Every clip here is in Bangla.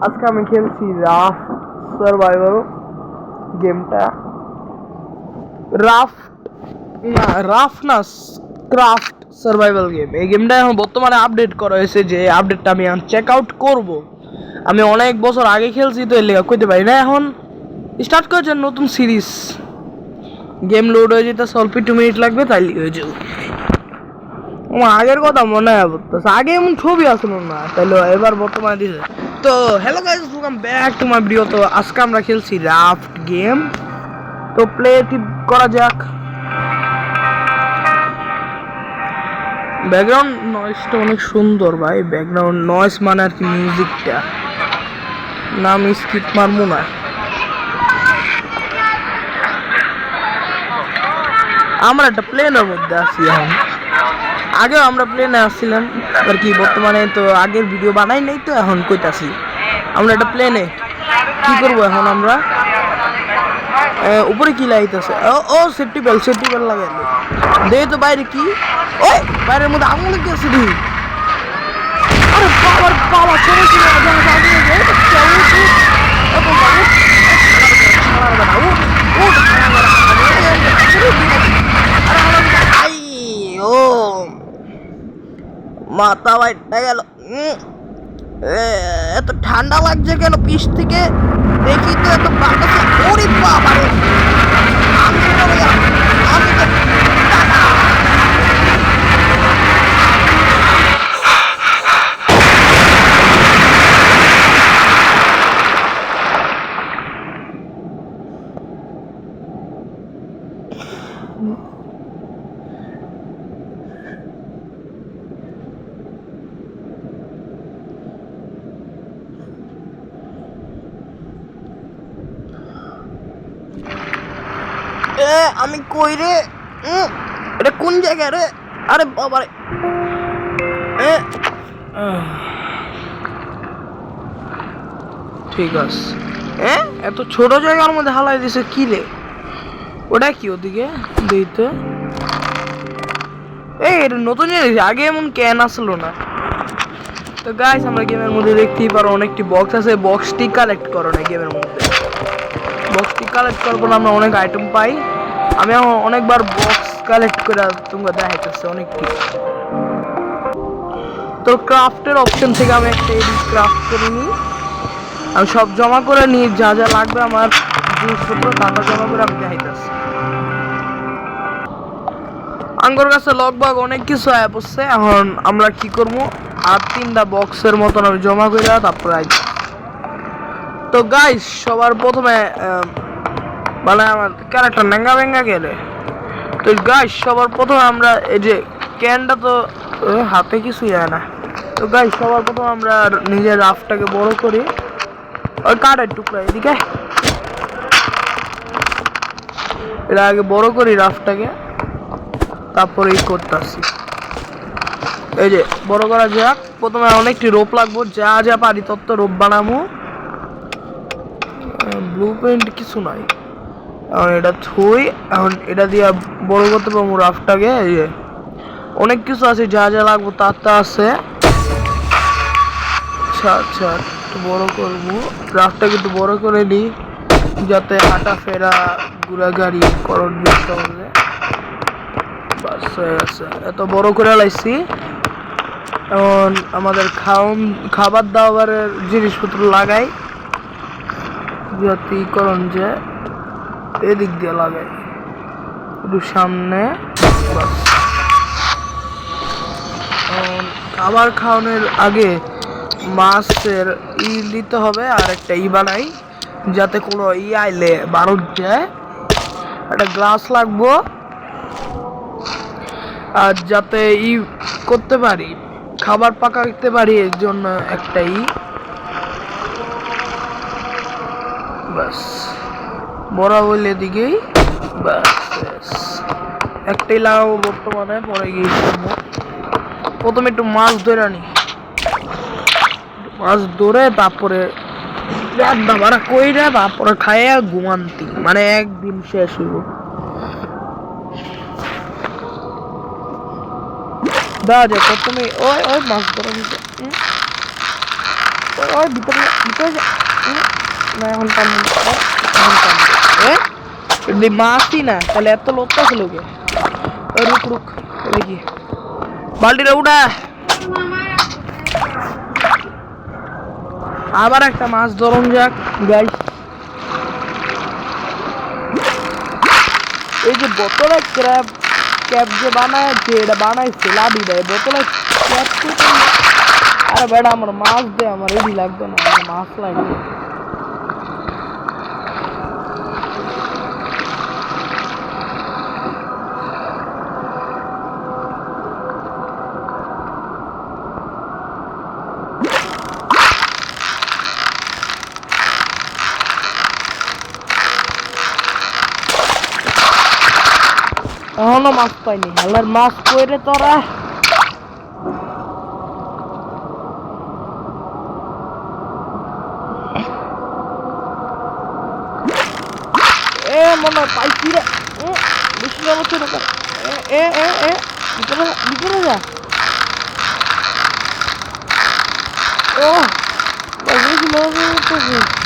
আজকে আমি খেলছি রাফ সার্ভাইভাল গেমটা। Craft survival game. এই গেমটা এখন বর্তমানে আপডেট করা হয়েছে, যে আপডেটটা আমি এখন চেক আউট করবো। আমি অনেক বছর আগে খেলছি তো এর লেগে কইতে পারি না। এখন স্টার্ট করেছে নতুন সিরিজ, গেম লোড হয়ে যেতে অল্প 2 মিনিট লাগবে, তাই হয়ে যাবে। আমার আগের কথা মনে হয় পড়তেছে, আগে এমন ছবি আসলো না, তাইলে এবার বর্তমানে দিছে। তো hello guys, welcome back to my video. তো আজকে আমরা খেলছি রাফট গেম। তো প্লে টিপ করা যাক। ব্যাকগ্রাউন্ড নয়েজটা অনেক সুন্দর ভাই, ব্যাকগ্রাউন্ড নয়েজ মানে আর কি মিউজিকটা। না আমি স্কিপ মারবো না। আমরা একটা প্লেনের মধ্যে আছি এখন। আগেও আমরা প্লেনে আসছিলাম আর কি, বর্তমানে তো আগের ভিডিও বানাই নাই, তো এখন কইতাছি আমরা একটা প্লেনে কি করবো এখন আমরা। উপরে কি লাইতেছে? ও সেফটি বেল লাগাইলো। দে তো বাইরে কি, ওই বাইরের মধ্যে আগুন লেগে আছে দি। আরে বাবার বাবা, ছোট ছিল মাথা বাইটা গেল। এত ঠান্ডা লাগছে কেন পিছ থেকে? দেখি তো এত বাতাসে। ওরে বাবা রে, আমি পড়ে গেলাম। আমি তো আমি কই রে? এটা কোন জায়গা রে? আরে বাবা রে, ঠিক আছে। এত ছোট জায়গার মধ্যে হালাই দিছে কি রে? ওটা কি ওদিকে দিতে? এটা নতুন জিনিস, আগে এমন ক্যান আসলো না। তো গাইস, আমরা গেমের মধ্যে দেখতেই পারো অনেকটি বক্স আছে। বক্সটি কালেক্ট করো না গেমের মধ্যে। বক্সটি কালেক্ট করার পর আমরা অনেক আইটেম পাই। আমি অনেকবার বক্স কালেক্ট করে তোমরা দেখাইতেছে অনেকটি। তো ক্রাফটের অপশন থেকে আমি একটা এডিট ক্রাফট করে নিই। আমি সব জমা করে নিই, যা যা লাগবে আমার জিনিসপত্র টাকা জমা করে আমি দেখাইতেছি। আঙ্গুর গাছে লগবাগ অনেক কিছু আয়া পড়ছে। এখন আমরা কি করবো, আর 3টা বক্সের মতন আমি জমা করে তারপরে আইছি। তো গাইস, সবার প্রথমে মানে আমার ক্যারেক্টার নেঙ্গা ভেঙ্গা গেলে। তো গাইস, সবার প্রথমে আমরা এই যে ক্যানটা তো হাতে কিছুই হয় না। তো গাইস, সবার প্রথমে আমরা নিজের রাফটাকে বড় করি। ওই কাঠের টুকরা এদিকে, এটা আগে বড় করি রাফটাকে, তারপরে এই করতেছি। এই যে বড় করা যাক। প্রথমে অনেকটি রোপ লাগবো, যা যা পারি তত রোপ বানাবো। ব্লু প্রিন্ট কিছু নাই, এখন এটা থুই। এখন এটা দিয়ে বড় করতে পারবো রাফটাকে। এই যে অনেক কিছু আছে, যা যা লাগবো তার তা আছে। আচ্ছা আচ্ছা, একটু বড় করবো রাফটাকে, একটু বড় করে নিই যাতে হাঁটা ফেরা ঘোরাঘুরি করণ সহজে। বাস হয়ে গেছে, এত বড় করে লাইছি। এখন আমাদের খাবার দাবারের জিনিসপত্র লাগাই, যাতে করণ যে এদিক দিয়ে লাগাই একটু সামনে। খাবার খাওয়ানোর আগে মাছের দিতে হবে, আর একটা বানাই যাতে কোনো আইলে বারুদ যায়। একটা গ্লাস লাগবো, আর যাতে করতে পারি, খাবার পাকাতে পারি, এর জন্য একটা বাস বড় হইলে দিকেই বাস একটাই লাগাবো বর্তমানে। পরে গিয়ে প্রথমে একটু মাছ ধরে আনি, মাছ ধরে তারপরে কইরা তারপরে খাইয়া ঘুমান্তি, মানে একদিন শেষ হইব। দেখা যায় প্রথমে ওই মাছ ধরা ওই ভিতরে ভিতরে না এখন যদি মাছই না তাহলে এত লোকটা ছিল কে রুক রুক দেখি বালতিটা উঠা আবার একটা মাছ ধরুন যাক গাইস এই যে বোতলে ক্যাপ যে বানাইছে এটা বানাইছে লাভি দেয় বোতলে ক্যাপ আরে বেটা আমার মাছ দে আমার এডি লাগবে না আমার মাছ লাগবে এখনো মাছ পাইনি হালার মাছ কইরে তোরা এ মনে পাইছি রে বেশি যাচ্ছে না এ এ এ ভিতরে যা ও বেশি যাচ্ছে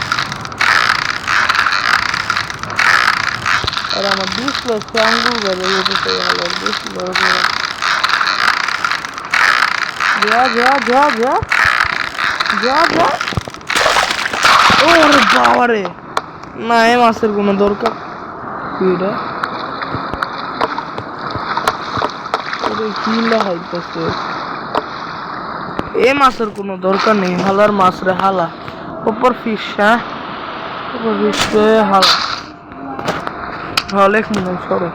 আর আমার ডিসপ্লে আঙ্গুল বেড়ে যেতে ভালো বেশি বড় করে যা যা যা যা যা যা ওরে বাবারে না এ মাছের কোনো দরকার এটা কি লাগাইতেছে এ মাছের কোনো দরকার নেই হালার মাছ রে হালা উপর ফিশ হ্যাঁ উপর ফিশ হালা অনেক মনে সরো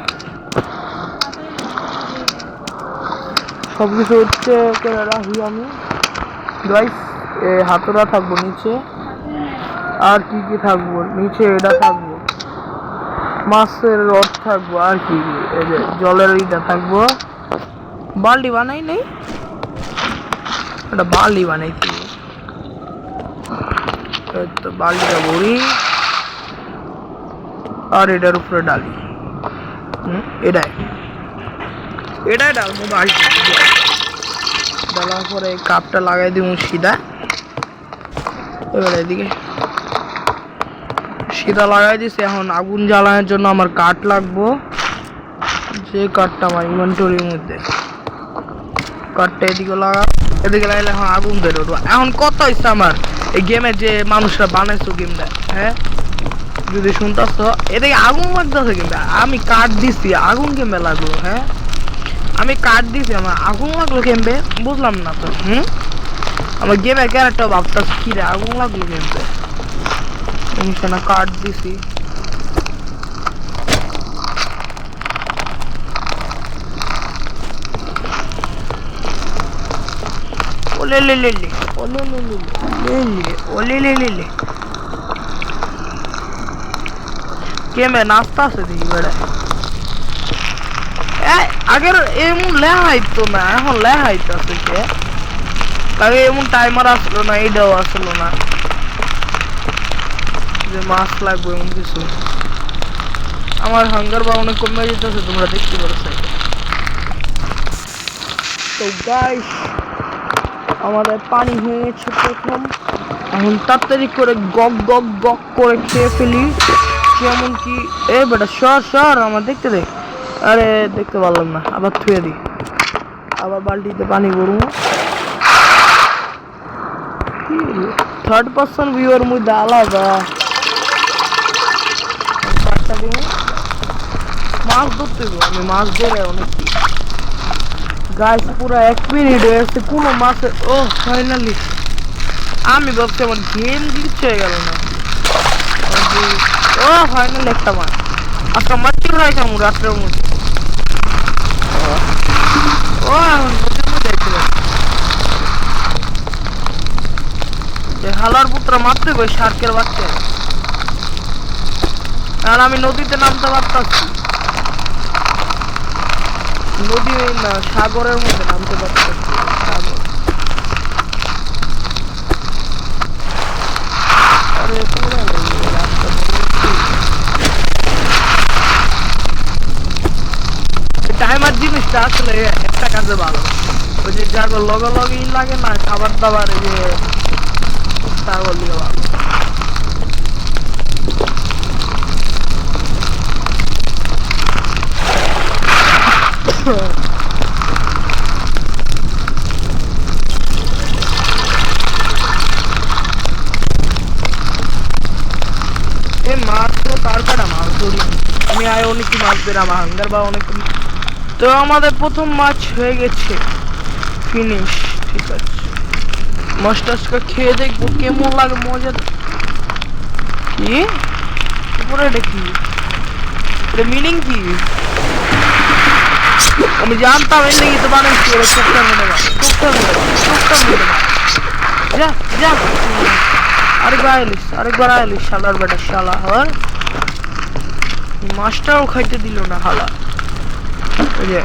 সবকিছু হচ্ছে রাখি আমি গাইস হাতুড়া থাকবো নিচে আর কি কি থাকবো নিচে এটা থাকবো মাছের রড থাকবো আর কি এই যে জলের ইটা থাকবো বালতি বানাই নেই এটা বালতি বানাইছি তো বালতিটা ভরি আর এটার উপরে ডালি এটাই ডালবো বালতি ডালার পরে কাপটা লাগাই দিব সিধা এবারে এদিকে সিধা লাগাই দিছি এখন আগুন জ্বালানোর জন্য আমার কাঠ লাগবো যে কাঠটা আমার ইনভেন্টরির মধ্যে কাঠটা এদিকে লাগাইলে এখন আগুন বেরোবো এখন কত হয়েছে আমার এই গেমের যে মানুষরা বানাইছো গেমটা হ্যাঁ যদি শুনতাছ এদিকে আগুন লাগতেছে কিন্তু আমি কাঠ দিছি আগুন কেমবে লাগলো হ্যাঁ আমি কাঠ দিছি আমার আগুন লাগলো কেমবে বুঝলাম না তো আমার গেমের ক্যারেক্টার ভাবতাছি কি রে আগুন লাগলো কেমবে না কাঠ দিছি ওলে লে লে লে ওলে লে লে লে ওলে লে লে লে কেমে নাস্তা আছে দেখি বেড়া আগের এমন লেহাইতো না এখন লেহাইতেছে কে আগে এমন টাইমার আসলো না এইটাও আসলো না যে মাছ লাগবে এমন কিছু আমার হাঙ্গার বা অনেক কমে যেতেছে তোমরা দেখতে পারছো তো গাইস আমাদের পানি হয়ে গেছে প্রথম এখন তাড়াতাড়ি করে গক গক গক করে খেয়ে ফেলি যেমন কি এ বেটা সর আমার দেখতে দে আরে দেখতে পারলাম না আবার থুয়ে দিই আবার বালতিতে পানি ভরবো থার্ড পার্সন ভিউর মধ্যে আলাদা মাছ ধরতে আমি মাছ ধরে অনেক গাছ পুরো 1 মিনিট হয়েছে কোনো মাছের ও ফাইনালি আমি ভাবছি আমার গেম গ্লিচ হয়ে গেল না ও ফাইনালি একটা মাছ আজকে মাটি রয়েছে আমার রাত্রের মধ্যে ও এখন নদীর মধ্যে হালার পুত্র মারতে গো শার্কের বাচ্চা আর আমি নদীতে নামতে পারতাছি নদী না সাগরের মধ্যে নামতে পারতাছি সাগর আরে পুরো টাইমার জিনিসটা আসলে একটা কাজে ভালো ওই যে যাগো লগই লাগে না খাবার দাবার যে ছাগল দিয়ে মাছ তো তার কাটা মাছ ধরি আমি আয় অনেক মাছ পেলাম হাঙ্গার বা অনেক। তো আমাদের প্রথম মাছ হয়ে গেছে ফিনিশ। ঠিক আছে মাছটা খেয়ে দেখবো কেমন লাগে মজা। কি উপরে এটা কি মিনিং কি আমি জানতাম এর লেগে তো বানাইছি ওরা টুকটার মধ্যে যা যা আরেকবার আইলিস শালার বেটা শালা হর মাছটাও খাইতে দিল না হালা। এই যে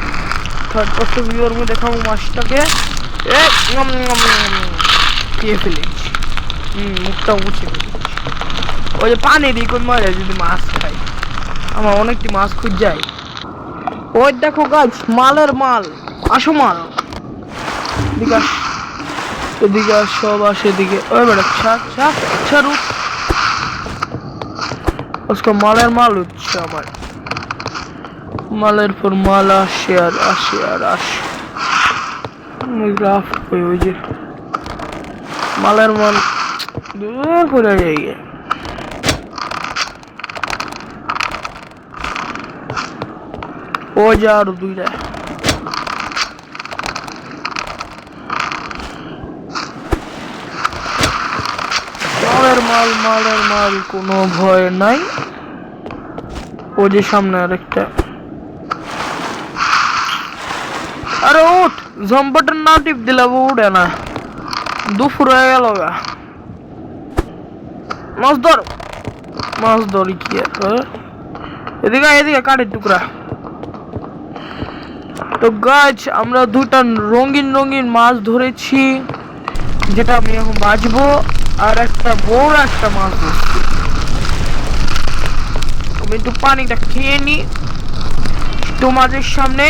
থার্ড পার্সন ভিউর মধ্যে দেখাবো মাছটাকে খেয়ে ফেলেছি। মুখটা উঠে ওই যে পানি দিই কোন মজা যদি মাছ খাই আমার অনেকটি মাছ খুঁজ যায়। ওই দেখো গাছ মালের মাল আসো মাল এদিকে সব আসে এদিকে ওই বেটা ছাড়ু उसको মালের মাল হচ্ছে আমার মালের পর মাল আসে আর আসে আর আসে গ্রাফ ওই যে মালের মাল দূর করে যাই ও যা আর দুইটা মালের মাল কোনো ভয় নাই। ও যে সামনে আরেকটা আরে উঠ জম্প বাটন না টিপ দিলে উঠে না দুপুর হয়ে গেল গা। মাছ ধরি কি এদিকে কাঠের টুকরা। তো গাছ আমরা দুটা রঙিন মাছ ধরেছি যেটা আমি এখন বাজবো আর একটা বড় একটা মাছ ধরছি। আমি একটু পানিটা খেয়ে নি তোমাদের সামনে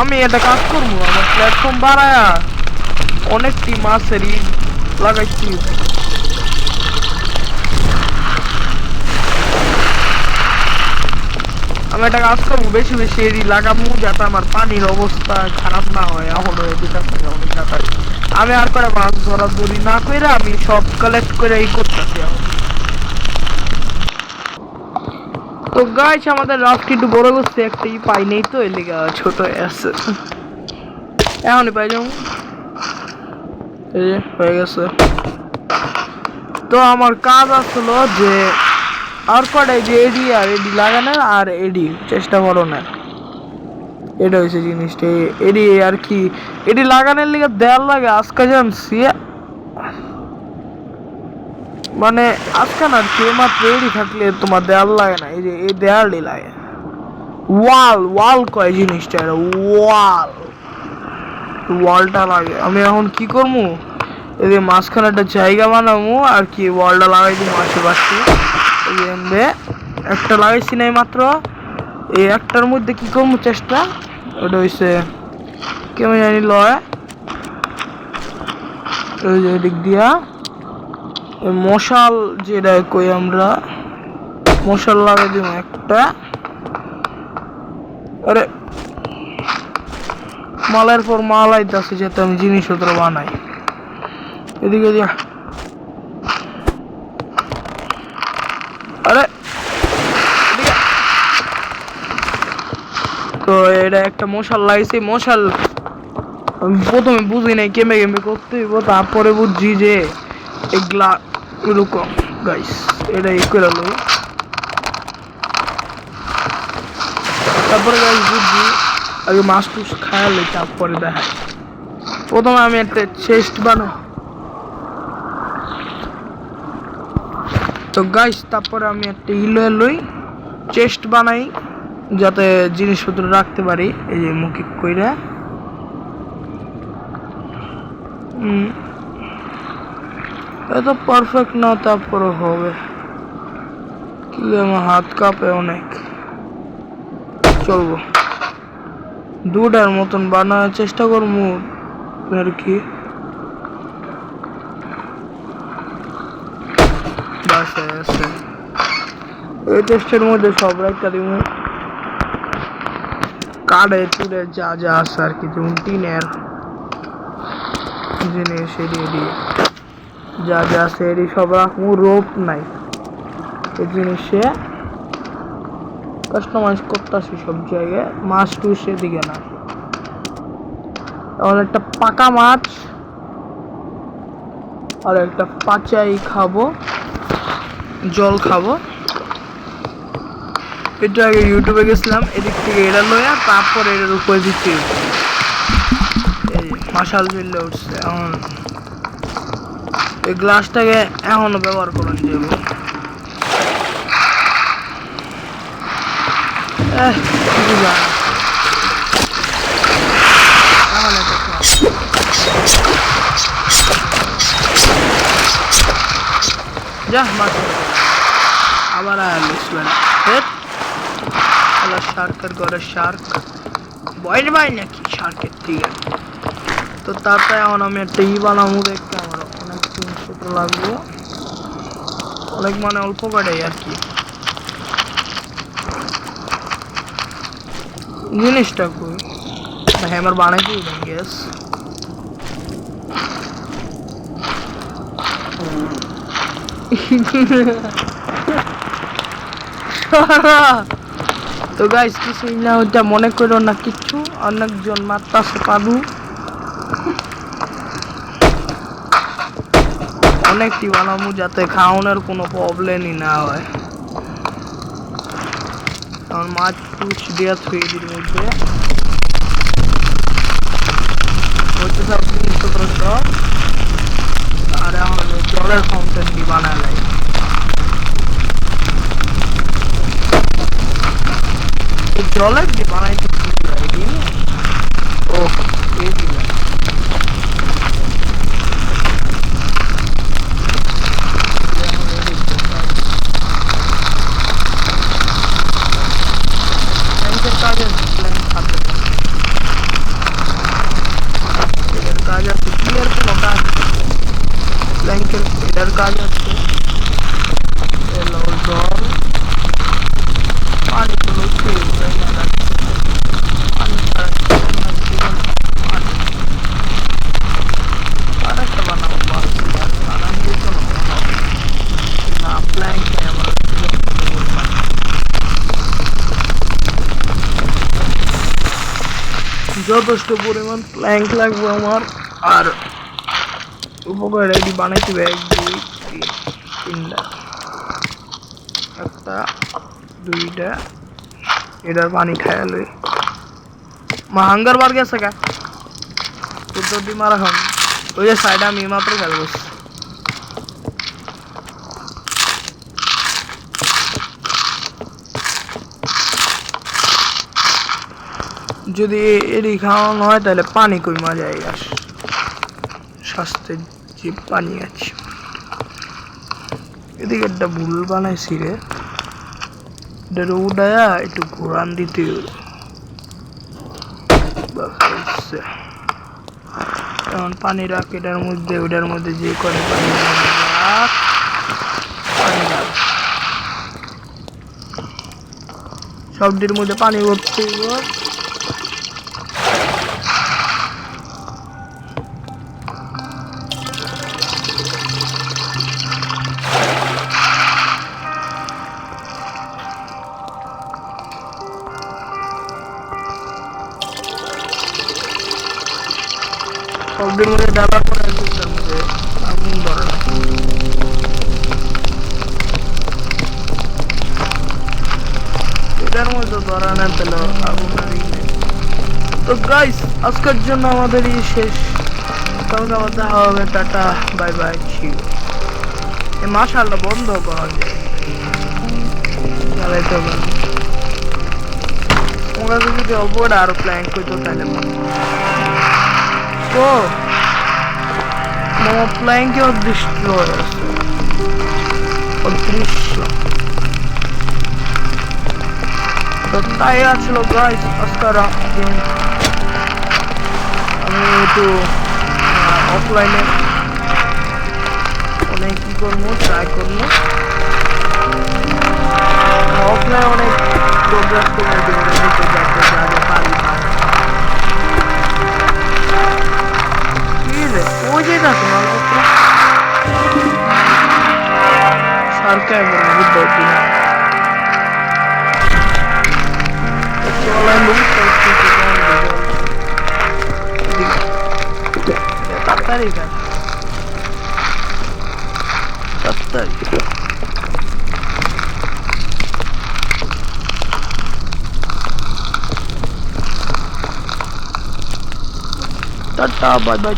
আমি একটা কাজ করবো আমার প্ল্যাটফর্ম বাড়ায়া অনেকটি মাছেরই লাগাইছি। আমি একটা কাজ করবো বেশি এরই লাগাবো যাতে আমার পানির অবস্থা খারাপ না হয়। এখন আমি আর করে মাছ ধরি না করে আমি সব কালেক্ট করে এই করতেছি। তো গাইস আমাদের রাফটি একটু বড় করছে একটাই পাই নেই তো এর লেগে ছোট আছে এখনই পাই যাবো এই যে হয়ে গেছে। তো আমার কাজ আসলো যে আর কটা যে এডি আর এডি লাগানো আর এডি চেষ্টা করো না এটা হয়েছে জিনিসটা এডি আর কি এডি লাগানোর লেগে দেয়াল লাগে আজকে জানছি মানে আজকে না কি মাত্র এডি থাকলে তোমার দেয়াল লাগে না এই যে এই দেয়ালই লাগে ওয়াল কয় জিনিসটা ওয়ালটা লাগে। আমি এখন কি করবো এই যে মাঝখানে একটা জায়গা বানাবো আর কি ওয়ালটা লাগাই দিব আশেপাশে। একটা লাগাইছি নাই মাত্র এই একটার মধ্যে কি করবো চেষ্টা ওটা হইছে কেমন জানি লয় ওই যে দিক দিয়া মশাল যেটা কই আমরা মশাল লাগাই দিব একটা। আরে মালের পর মাল আইতাছে যাতে আমি জিনিসপত্র বানাই এদিকে দিয়া আরে তো এটা একটা মশাল লাগাইছি মশাল প্রথমে বুঝি নাই কেমে করতে হইব তারপরে বুঝছি যে এগুলা এরকম গাইস এটা এই করে লো তারপরে গাইস বুঝছি আগে মাছ টুস খায়ালে তারপরে দেখাই। প্রথমে আমি একটা চেস্ট বানাই তো গাইস তারপরে আমি একটা লই চেস্ট বানাই যাতে জিনিসপত্র রাখতে পারি এই যে মুখে কইরা এত পারফেক্ট না তারপরে হবে কি আমার হাত কাঁপে অনেক চলবো দুটার মতন বানানোর চেষ্টা করবো আর কি। এই টেস্টের মধ্যে সব রাখতে দিব কাঠের চুরের যা যা আছে আর কি, যেমন টিনের জিনিস এডি যা যা আছে এডি সব রাখবো। রোপ নাই, এই জিনিসে কাস্টমাইজ করতেছি সব জায়গায়। মাছ টুস সেদিকে না, তাহলে একটা পাকা মাছ আর একটা পাচাই খাবো, জল খাবো। এটা আগে ইউটিউবে গেছিলাম, এদিক থেকে এটা লইয়া তারপর এটার উপরে দিচ্ছি। এই মাশাল জ্বললে উঠছে। এখন এই গ্লাসটাকে এখনো ব্যবহার করুন যাবো। যা মাছ আবার শার্কের ঘরে শার্ক বয়ের ভাই নাকি শার্কের থেকে। তো তারপরে এখন আমি একটা বানাবো, দেখতে আমার অনেক জিনিসপত্র লাগবে, অনেক মানে অল্প কাটাই আর কি। জিনিসটা কই ভাই আমার বানাইতে গ্যাস তো গাইস কিছুই না, ওইটা মনে করো না কিচ্ছু, অনেকজন মারতাছে পাদু, অনেকটি বানাবো যাতে খাওয়ানোর কোনো প্রবলেমই না হয়। কারণ মাছ টুচ দেওয়া থুইদির মধ্যে হচ্ছে সব জিনিসপত্র সব। আর এখন জলের ফাউন্টেন দিয়ে বানালাই, জলের দিয়ে বানাইতে ও এই দিলাম। কাজ আছে ক্লিয়ার কোনো কাজ ব্ল্যাঙ্কের এটার কাজ আছে। জল পানি গুলো আরেকটা বানাবো বানান দিত না প্ল্যাঙ্ক আমার যথেষ্ট পরিমাণ প্ল্যাঙ্ক লাগবে আমার। আর উপকার এটি বানাইতে হবে 1 2 3 3টা, একটা 2টা। এটার পানি খাইয়া লই মা হাঙ্গার বার গেছে কা পদ্ধতি মারা হন ওই যে সাইডে আমি মাত্র খেয়াল করছি। যদি এটি খাওয়ানো হয় তাহলে পানি কমা যায়, স্বাস্থ্যের যে পানি আছে। এদিকে একটা ভুল বানাইছি রে, এটা উঠায়া একটু ঘোরান দিতে এখন পানি রাখ এটার মধ্যে, ওটার মধ্যে যে করে পানি সবটির মধ্যে পানি ভরতে সবটির মধ্যে ডালা করে এটার মধ্যে আগুন ধরে না। এটার মধ্যে ধরা না পেল আগুন। তো গাইস আজকের জন্য আমাদের এই শেষ, কালকে আবার দেখা হবে, টাটা বাই বাই ছিল। এই মাশাআল্লাহ বন্ধ করা যায় চালাইতে হবে। তোমরা যদি অবড় আরো প্ল্যান করতো তাহলে তো আমার প্ল্যানকে অদৃশ্য হয়ে আছে, অদৃশ্য। তো তাই আসলো গাইস আজকের একটু অফলাইনে অনেক কি করবো, ট্রাই করবো। অফলাইনে অনেক প্রোগ্রেস করে দেবো, নিতে যাচ্ছে যা যা পারি পারি। কি রে ওই যে আছে মালপত্র সরকার বলে বুঝতে কিনা অনলাইন বুক করতে তাড়াতাড়ি কাজ তাড়াতাড়ি। Tata bye bye.